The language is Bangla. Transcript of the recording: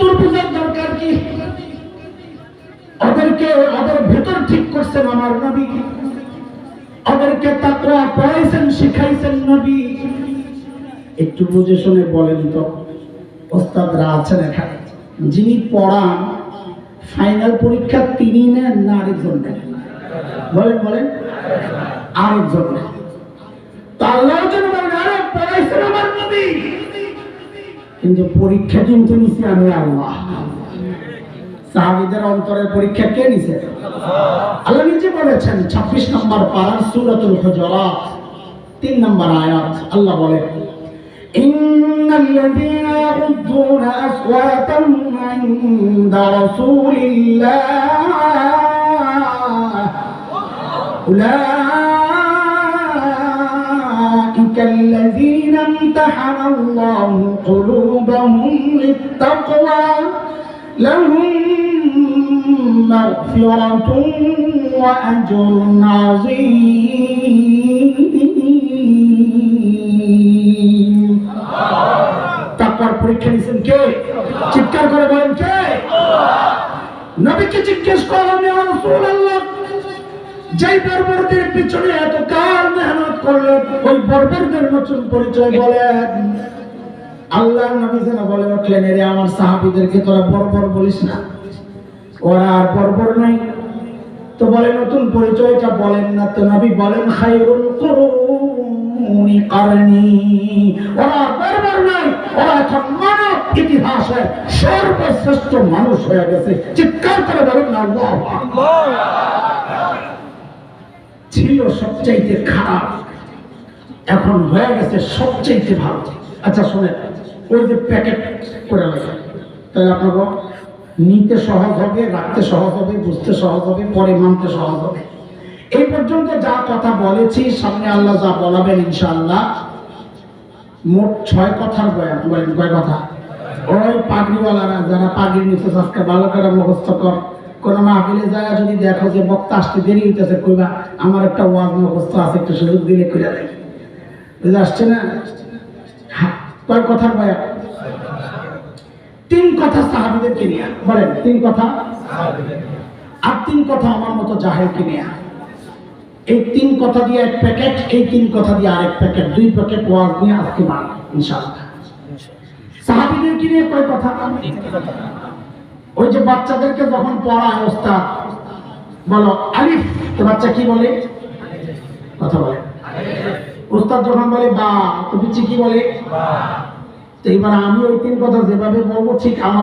দস্তুর বুঝার দরকার কি? ওদেরকে ওদের ভেতর ঠিক করছেন আমার নবী, ওদেরকে তাকওয়া পড়াইছেন, শিখাইছেন নবী। একটু বুঝে শুনে বলেন তো, ওস্তাদরা আছেন এখানে, যিনি পড়ান ফাইনাল পরীক্ষা তিনি নেন না আরেকজন নেন? বলেন বলেন। আরেকজন নেন। তো আল্লাহ যেন বলেন, আরে পড়াইছেন আমার নবী, কিন্তু পরীক্ষা কিন্তু নিছি আমি আল্লাহ। সাহাবীদের অন্তরের পরীক্ষা কে নিছে? আল্লাহ নিজে বলেছেন 26 নম্বর পারা সূরাতুল হুজুরাত 3 নম্বর আয়াত। আল্লাহ বলেন, ইন্নাল্লাযীনা ইয়াগুদ্দুনা আসওয়াতাহুম ইনদা রাসূলিল্লাহ উলাইকাল্লাযীনা ইমতাহানাল্লাহু কুলুবাহুম লিত-তাকওয়া লাহুম মাগফিরাতুন ওয়া আজরুন আযীম। তাকওয়ার পরীক্ষা নিছেন কে? চিৎকার করে বলেন কে? নবীকে জিজ্ঞেস করলেন, ইয়া রাসূলুল্লাহ, যেই বর্বরদের পিছনে এত কাল মেহনত করলেন, ওই বর্বরদের নতুন পরিচয় বলেন। আল্লাহর নবী যেন বলে উঠলেন, রে আমার সাহাবীদেরকে তোরা বর্বর বলিস না, ওরা আর বর্বর নাই। তো বলে নতুন পরিচয়টা বলেন না। তো নবী বলেন, খায়রুল কুরুনি কারনি, ওরা বর্বর নাই, ওরা এখন মানব ইতিহাসের সর্বশ্রেষ্ঠ মানুষ হয়ে গেছে। চিৎকার করে বলেন না আল্লাহু আকবার। ছিল সবচাইতে খারাপ, এখন হয়ে গেছে সবচাইতে ভালো। আচ্ছা শোনেন, ওই যে প্যাকেট করে রাখা, তাহলে আপনাকে নিতে সহজ হবে, রাখতে সহজ হবে, বুঝতে সহজ হবে, পরে মানতে সহজ হবে। এই পর্যন্ত যা কথা বলেছি, সামনে আল্লাহ যা বলাবেন ইনশাআল্লাহ, মোট 6 কথার বয়ান। বলেন কয় কথা? ওই পাগড়িওয়ালারা যারা পাগড়ি নিতে আজকে ভালো করে মুখস্থ কর। কোন মাহফিলে যায় যদি দেখো যে বক্তা আসতে দেরি হইতেছে, কইবা আমার একটা ওয়াজ মুখস্থ আছে, একটু সুযোগ দিলে কইরা দেয়। বুঝে আসছে না? কয় কথার বয়ান? 3 কথা সাহাবীদেরকে নিয়ে। বলেন 3 কথা। আর 3 কথা আমার মতো জাহেলকে নিয়ে। এই 3 কথা দিয়ে এক প্যাকেট, এই 3 কথা দিয়ে আরেক প্যাকেট, 2 প্যাকেট ওয়াজ নিয়ে আজকে মান ইনশাআল্লাহ। সাহাবীদেরকে নিয়ে কয় কথা? ওই যে বাচ্চাদেরকে যখন পড়ায় ওস্তাদ, বলো আলিফ, তো বাচ্চা কি বলে? কথা বলে। ওস্তাদ যখন বলে বা, তো পিচ্ছি কি বলে? বা। তো এবার আমি ওই 3 কথা যেভাবে বলবো ঠিক আমার